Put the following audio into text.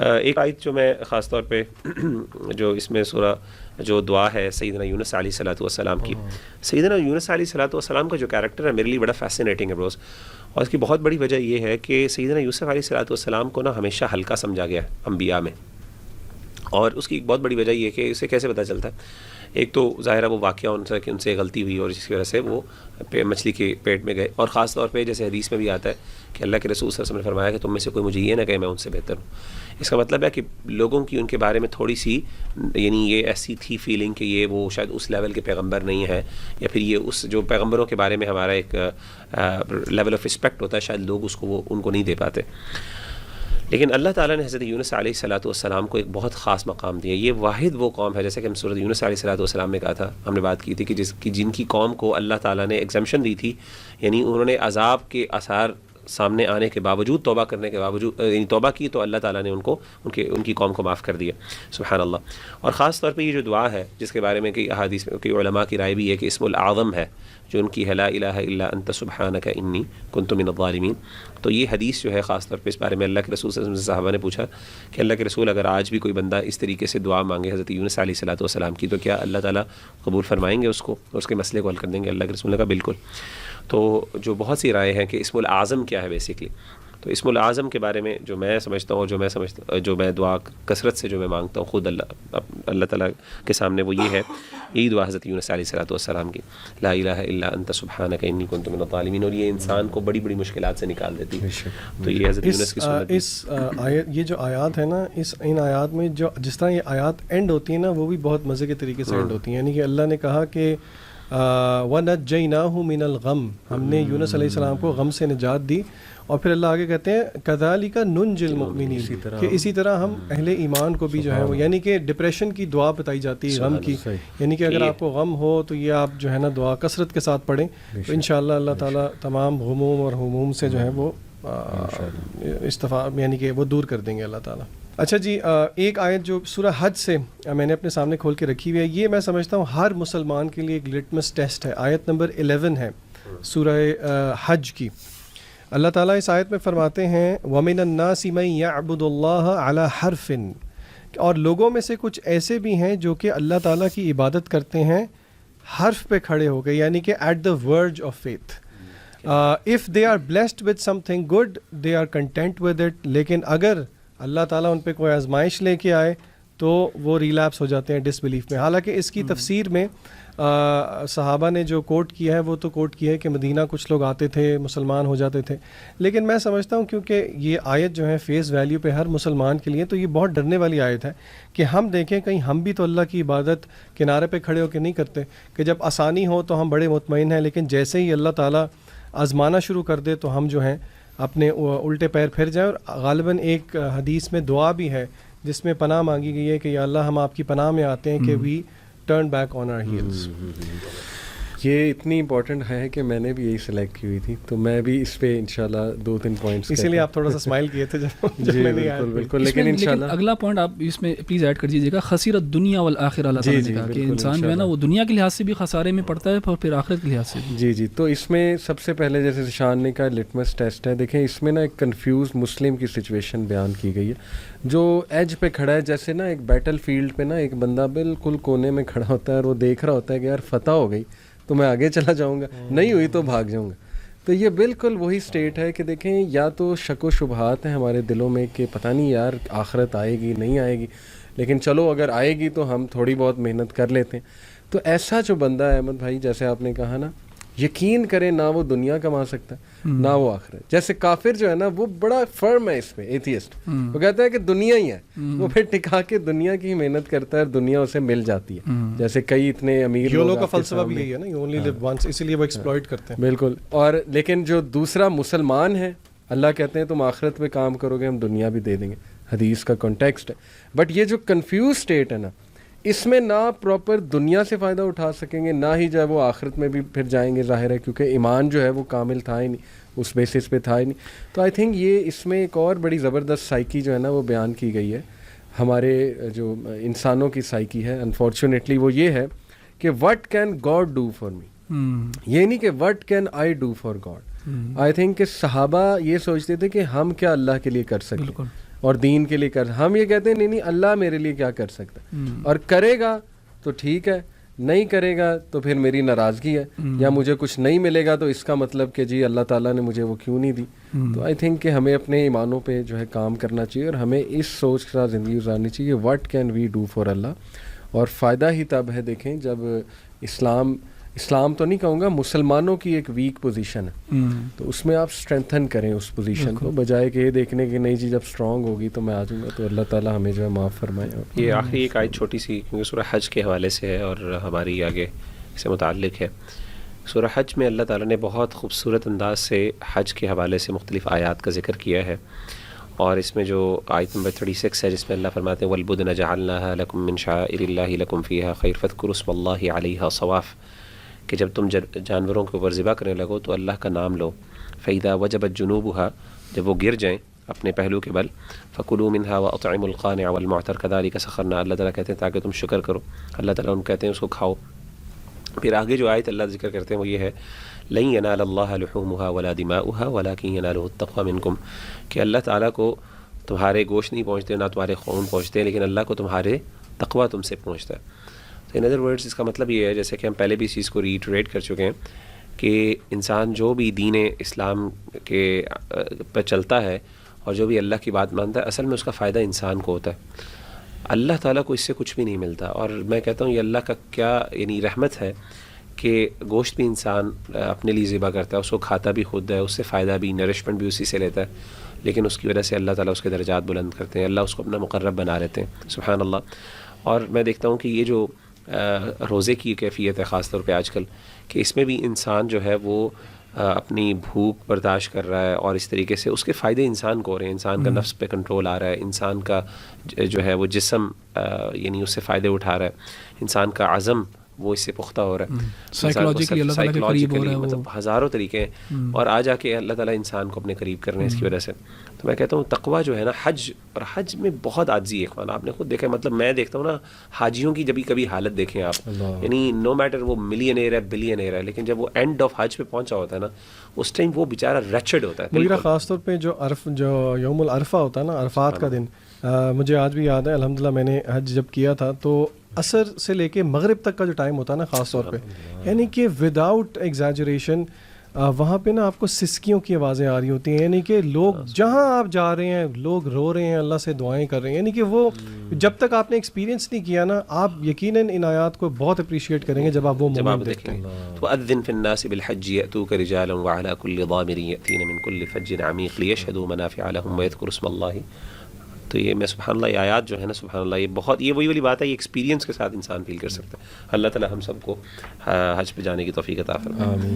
ایک آیت جو میں خاص طور پہ جو اس میں سورہ جو دعا ہے سیدنا یونس علیہ الصلوۃ والسلام کی، سیدنا یونس علیہ الصلوۃ والسلام کا جو کیریکٹر ہے میرے لیے بڑا فیسینیٹنگ ہے بروز، اور اس کی بہت بڑی وجہ یہ ہے کہ سیدنا یوسف علیہ الصلوۃ والسلام کو نا ہمیشہ ہلکا سمجھا گیا ہے انبیاء میں، اور اس کی ایک بہت بڑی وجہ یہ ہے کہ اسے کیسے پتہ چلتا ہے. ایک تو ظاہر ہے وہ واقعہ ان سے غلطی ہوئی اور جس کی وجہ سے وہ مچھلی کے پیٹ میں گئے، اور خاص طور پہ جیسے حدیث میں بھی آتا ہے کہ اللہ کے رسول صلی اللہ علیہ وسلم نے فرمایا کہ تم میں سے کوئی مجھے یہ نہ کہے میں ان سے بہتر ہوں. اس کا مطلب ہے کہ لوگوں کی ان کے بارے میں تھوڑی سی یعنی یہ ایسی تھی فیلنگ کہ یہ وہ شاید اس لیول کے پیغمبر نہیں ہے، یا پھر یہ اس جو پیغمبروں کے بارے میں ہمارا ایک لیول آف رسپیکٹ ہوتا ہے شاید لوگ اس کو وہ ان کو نہیں دے پاتے. لیکن اللہ تعالیٰ نے حضرت یونس علیہ الصلوۃ والسلام کو ایک بہت خاص مقام دیا. یہ واحد وہ قوم ہے، جیسے کہ ہم سورۃ یونس علیہ الصلوۃ والسلام میں کہا تھا، ہم نے بات کی تھی کہ جن کی قوم کو اللہ تعالیٰ نے ایگزمپشن دی تھی، یعنی انہوں نے عذاب کے آثار سامنے آنے کے باوجود توبہ کرنے کے باوجود یعنی توبہ کی تو اللہ تعالیٰ نے ان کی قوم کو معاف کر دیا. سبحان اللہ. اور خاص طور پہ یہ جو دعا ہے جس کے بارے میں کئی احادیث میں کئی علماء کی رائے بھی ہے کہ اسم الاعظم ہے جو ان کی ہے لا الہ الا انت سبحانک انی کنت من الظالمین. تو یہ حدیث جو ہے خاص طور پہ اس بارے میں اللہ کے رسول صلی اللہ علیہ وسلم سے صحابہ نے پوچھا کہ اللہ کے رسول اگر آج بھی کوئی بندہ اس طریقے سے دعا مانگے حضرت یونس علیہ الصلوۃ والسلام کی تو کیا اللہ تعالیٰ قبول فرمائیں گے اس کو اور اس کے مسئلے کو حل کر دیں گے؟ اللہ کے رسول نے کہا بالکل. تو جو بہت سی رائے ہیں کہ اسم الاعظم کیا ہے بیسکلی، تو اسم الاعظم کے بارے میں جو میں سمجھتا ہوں اور جو میں دعا کثرت سے جو میں مانگتا ہوں خود اللہ تعالیٰ کے سامنے وہ یہ ہے، یہی دعا حضرت یونس علیہ الصلوۃ والسلام کی، لا الہ الا انت سبحانک انی کنت من الظالمین، اور یہ انسان کو بڑی بڑی مشکلات سے نکال دیتی ہے. تو یہ حضرت یونس کی سنت. اس آیت یہ جو آیات ہے نا، ان آیات میں جو جس طرح یہ آیات اینڈ ہوتی ہیں نا وہ بھی بہت مزے کے طریقے سے اینڈ ہوتی ہیں. یعنی کہ اللہ نے کہا کہ وَنَجَّيْنَاهُ مِنَ الْغَمِّ، ہم نے یونس علیہ السلام کو غم سے نجات دی. اور پھر اللہ آگے کہتے ہیں كَذَلِكَ نُنْجِي الْمُؤْمِنِينَ، کہ اسی طرح ہم اہل ایمان کو بھی جو ہے وہ، یعنی کہ ڈپریشن کی دعا بتائی جاتی ہے غم کی، یعنی کہ اگر آپ کو غم ہو تو یہ آپ جو ہے نا دعا کثرت کے ساتھ پڑھیں تو انشاءاللہ اللہ تعالیٰ تمام غموم اور ہموم سے جو ہے وہ یعنی کہ وہ دور کر دیں گے اللہ تعالیٰ. اچھا جی، ایک آیت جو سورہ حج سے میں نے اپنے سامنے کھول کے رکھی ہوئی ہے، یہ میں سمجھتا ہوں ہر مسلمان کے لیے ایک لٹمس ٹیسٹ ہے. آیت نمبر 11 ہے سورہ حج کی. اللہ تعالیٰ اس آیت میں فرماتے ہیں وَمِنَ النَّاسِ مَن يَعْبُدُ اللَّهَ عَلَى حَرْفٍ، اور لوگوں میں سے کچھ ایسے بھی ہیں جو کہ اللہ تعالیٰ کی عبادت کرتے ہیں حرف پہ کھڑے ہو گئے، یعنی کہ at the verge of faith. if they are blessed with something good they are content with it، لیکن اگر اللہ تعالیٰ ان پہ کوئی آزمائش لے کے آئے تو وہ ریلیپس ہو جاتے ہیں ڈس بلیف میں. حالانکہ اس کی تفسیر میں صحابہ نے جو کوٹ کیا ہے وہ تو کوٹ کیا ہے کہ مدینہ کچھ لوگ آتے تھے مسلمان ہو جاتے تھے، لیکن میں سمجھتا ہوں کیونکہ یہ آیت جو ہے فیس ویلیو پہ ہر مسلمان کے لیے، تو یہ بہت ڈرنے والی آیت ہے کہ ہم دیکھیں کہیں ہم بھی تو اللہ کی عبادت کنارے پہ کھڑے ہو کے نہیں کرتے کہ جب آسانی ہو تو ہم بڑے مطمئن ہیں، لیکن جیسے ہی اللہ تعالیٰ آزمانا شروع کر دے تو ہم جو ہیں اپنے الٹے پیر پھر جائیں. اور غالباً ایک حدیث میں دعا بھی ہے جس میں پناہ مانگی گئی ہے کہ یا اللہ ہم آپ کی پناہ میں آتے ہیں کہ we turn back on our heels. یہ اتنی امپورٹنٹ ہے کہ میں نے بھی یہی سلیکٹ کی ہوئی تھی، تو میں بھی اس پہ انشاءاللہ 2-3 پوائنٹس، اسی لیے آپ تھوڑا سا اسمائل کیے تھے جب میں نہیں آیا. بالکل، لیکن انشاءاللہ اگلا پوائنٹ آپ اس میں پلیز ایڈ کر دیجیے گا، خسیرت دنیا والآخرہ. اللہ تعالیٰ نے کہا کہ انسان جو ہے نا وہ دنیا کے لحاظ سے بھی خسارے میں پڑتا ہے اور پھر آخرت کے لحاظ سے بھی. جی. تو اس میں سب سے پہلے جیسے شان نے کہا لٹمس ٹیسٹ ہے. دیکھیں اس میں نا ایک کنفیوز مسلم کی سچویشن بیان کی گئی ہے جو ایج پہ کھڑا ہے، جیسے نا ایک بیٹل فیلڈ پہ نا ایک بندہ بالکل کونے میں کھڑا ہوتا ہے اور وہ دیکھ رہا ہوتا ہے کہ یار فتح ہو گئی تو میں آگے چلا جاؤں گا، نہیں ہوئی تو بھاگ جاؤں گا. تو یہ بالکل وہی سٹیٹ ہے کہ دیکھیں یا تو شک و شبہات ہیں ہمارے دلوں میں کہ پتہ نہیں یار آخرت آئے گی نہیں آئے گی، لیکن چلو اگر آئے گی تو ہم تھوڑی بہت محنت کر لیتے ہیں. تو ایسا جو بندہ ہے احمد بھائی، جیسے آپ نے کہا نا، یقین کرے نہ وہ دنیا کما سکتا ہے نہ وہ آخرت. جیسے کافر جو ہے نا وہ بڑا فرم ہے اس میں، ایتھیسٹ، وہ کہتا ہے کہ دنیا ہی ہے، وہ پھر ٹکا کے دنیا کی محنت کرتا ہے اور دنیا اسے مل جاتی ہے. جیسے کئی اتنے امیر لوگوں کا فلسفہ بھی یہی ہے نا، یو اونلی لیو ونس، اسی لیے وہ ایکسپلوئٹ کرتے ہیں. بالکل. اور لیکن جو دوسرا مسلمان ہے، اللہ کہتے ہیں تم آخرت پہ کام کرو گے ہم دنیا بھی دے دیں گے، حدیث کا کانٹیکسٹ ہے. بٹ یہ جو کنفیوز سٹیٹ ہے نا، اس میں نہ پراپر دنیا سے فائدہ اٹھا سکیں گے، نہ ہی جو ہے وہ آخرت میں بھی پھر جائیں گے، ظاہر ہے کیونکہ ایمان جو ہے وہ کامل تھا ہی نہیں، اس بیسس پہ تھا ہی نہیں. تو آئی تھنک یہ اس میں ایک اور بڑی زبردست سائیکی جو ہے نا وہ بیان کی گئی ہے، ہمارے جو انسانوں کی سائیکی ہے انفارچونیٹلی، وہ یہ ہے کہ what can God do for me, یہ نہیں کہ what can I do for God. I think کہ صحابہ یہ سوچتے تھے کہ ہم کیا اللہ کے لیے کر سکتے. اور دین کے لیے کر. ہم یہ کہتے ہیں نہیں اللہ میرے لیے کیا کر سکتا ہے, اور کرے گا تو ٹھیک ہے, نہیں کرے گا تو پھر میری ناراضگی ہے, یا مجھے کچھ نہیں ملے گا تو اس کا مطلب کہ جی اللہ تعالیٰ نے مجھے وہ کیوں نہیں دی. تو آئی تھنک کہ ہمیں اپنے ایمانوں پہ جو ہے کام کرنا چاہیے, اور ہمیں اس سوچ کے ساتھ زندگی گزارنی چاہیے what can we do for Allah. اور فائدہ ہی تب ہے دیکھیں جب اسلام تو نہیں کہوں گا, مسلمانوں کی ایک ویک پوزیشن ہے, تو اس میں آپ اسٹرینتھن کریں اس پوزیشن کو, بجائے کہ یہ دیکھنے کہ نہیں جی جب اسٹرانگ ہوگی تو میں آ جاؤں گا. تو اللہ تعالیٰ ہمیں جو ہے معاف فرمائے. یہ آخری ایک آیت چھوٹی سی, کیونکہ سورہ حج کے حوالے سے ہے اور ہماری آگے سے متعلق ہے. سورہ حج میں اللہ تعالیٰ نے بہت خوبصورت انداز سے حج کے حوالے سے مختلف آیات کا ذکر کیا ہے, اور اس میں جو آیت نمبر 36 ہے جس میں اللہ فرماتے ہیں وَالْبُدْنَ جَعَلْنَاهَا لَكُم مِّن شَعَائِرِ اللَّهِ لَكُمْ فِيهَا خَيْرٌ فَاذْكُرُوا اسْمَ اللَّهِ عَلَيْهَا صَوَافَ, کہ جب تم جانوروں کے اوپر ذبح کرنے لگو تو اللہ کا نام لو. فَإِذَا وَجَبَتْ جُنُوبُهَا, جب وہ گر جائیں اپنے پہلو کے بل, فَكُلُوا مِنْهَا وَأَطْعِمُوا الْقَانِعَ وَالْمُعْتَرَ كَذَلِكَ سَخَّرْنَا, اللہ تعالیٰ کہتے ہیں تاکہ تم شکر کرو, اللہ تعالیٰ ان کہتے ہیں اس کو کھاؤ. پھر آگے جو آیت اللہ ذکر کرتے ہیں وہ یہ ہے لَن يَنَالَ اللَّهَ لُحُومُهَا وَلَا دِمَاؤُهَا وَلَكِن يَنَالُهُ التَّقْوَى مِنكُمْ, کہ اللہ تعالیٰ کو تمہارے گوشت نہیں پہنچتے, نہ تمہارے خون پہنچتے ہیں, لیکن اللہ کو تمہارے تقویٰ تم سے پہنچتا ہے. تو ان ادر ورڈز اس کا مطلب یہ ہے, جیسے کہ ہم پہلے بھی اس چیز کو ریٹریٹ کر چکے ہیں, کہ انسان جو بھی دین اسلام کے پہ چلتا ہے اور جو بھی اللہ کی بات مانتا ہے, اصل میں اس کا فائدہ انسان کو ہوتا ہے. اللہ تعالیٰ کو اس سے کچھ بھی نہیں ملتا. اور میں کہتا ہوں یہ اللہ کا کیا یعنی رحمت ہے کہ گوشت بھی انسان اپنے لیے ذبح کرتا ہے, اس کو کھاتا بھی خود ہے, اس سے فائدہ بھی نرشمنٹ بھی اسی سے لیتا ہے, لیکن اس کی وجہ سے اللہ تعالیٰ اس کے درجات بلند کرتے ہیں, اللہ اس کو اپنا مقرب بنا لیتے ہیں. سبحان اللہ. اور میں دیکھتا ہوں کہ یہ جو روزے کی کیفیت ہے خاص طور پہ آج کل, کہ اس میں بھی انسان جو ہے وہ اپنی بھوک برداشت کر رہا ہے, اور اس طریقے سے اس کے فائدے انسان کو ہو رہے ہیں, انسان کا نفس پہ کنٹرول آ رہا ہے, انسان کا جو ہے وہ جسم یعنی اس سے فائدے اٹھا رہا ہے, انسان کا عزم وہ اس سے پختہ ہو رہا ہے, سائیکولوجیکلی اللہ تعالیٰ کے قریب ہو رہا ہے, مطلب ہزاروں طریقے ہیں, اور آ جا کے اللہ تعالیٰ انسان کو اپنے قریب کرنے اس کی وجہ سے. تو میں کہتا ہوں تقویٰ جو ہے نا, حج, اور حج میں بہت عاجزی ہے اخوان, آپ نے خود دیکھا, مطلب میں دیکھتا ہوں نا حاجیوں کی جب کبھی حالت دیکھیں آپ, یعنی نو میٹر وہ ملینئر ہے بلینئر ہے, لیکن جب وہ اینڈ آف حج پہ پہنچا ہوتا ہے نا, اس ٹائم وہ بیچارہ ریچڈ ہوتا ہے. میرا خاص طور پہ جو یوم العرفہ ہوتا ہے نا, عرفات کا دن, مجھے آج بھی یاد ہے الحمدللہ, میں نے حج جب کیا تھا تو عصر سے لے کے مغرب تک کا جو ٹائم ہوتا ہے نا خاص طور پہ, یعنی کہ وداؤٹ ایگزیجریشن وہاں پہ نا آپ کو سسکیوں کی آوازیں آ رہی ہوتی ہیں, یعنی کہ لوگ جہاں آپ جا رہے ہیں لوگ رو رہے ہیں, اللہ سے دعائیں کر رہے ہیں, یعنی کہ وہ جب تک آپ نے ایکسپیرینس نہیں کیا نا, آپ یقیناً ان آیات کو بہت اپریشیٹ کریں گے جب آپ وہ مومنٹ دیکھتے ہیں. وَأَذِّن فِي النَّاسِ بِالْحَجِّ يَأْتُوكَ رِجَالًا وَعَلَى كُلِّ ضَامِرٍ يَأْتِينَ مِنْ كُلِّ فَجٍّ عَمِيقٍ لِيَشْهَدُوا مَنَافِعَ لَهُمْ وَيَذْكُرُوا اسْمَ اللَّهِ. تو یہ میں سبحان اللہ, یہ آیات جو ہے نا سبحان اللہ, یہ بہت, یہ وہی والی بات ہے, یہ ایکسپیرینس کے ساتھ انسان فیل کر سکتا ہے. اللہ تعالیٰ ہم سب کو حج پہ جانے کی توفیق عطا فرمائے.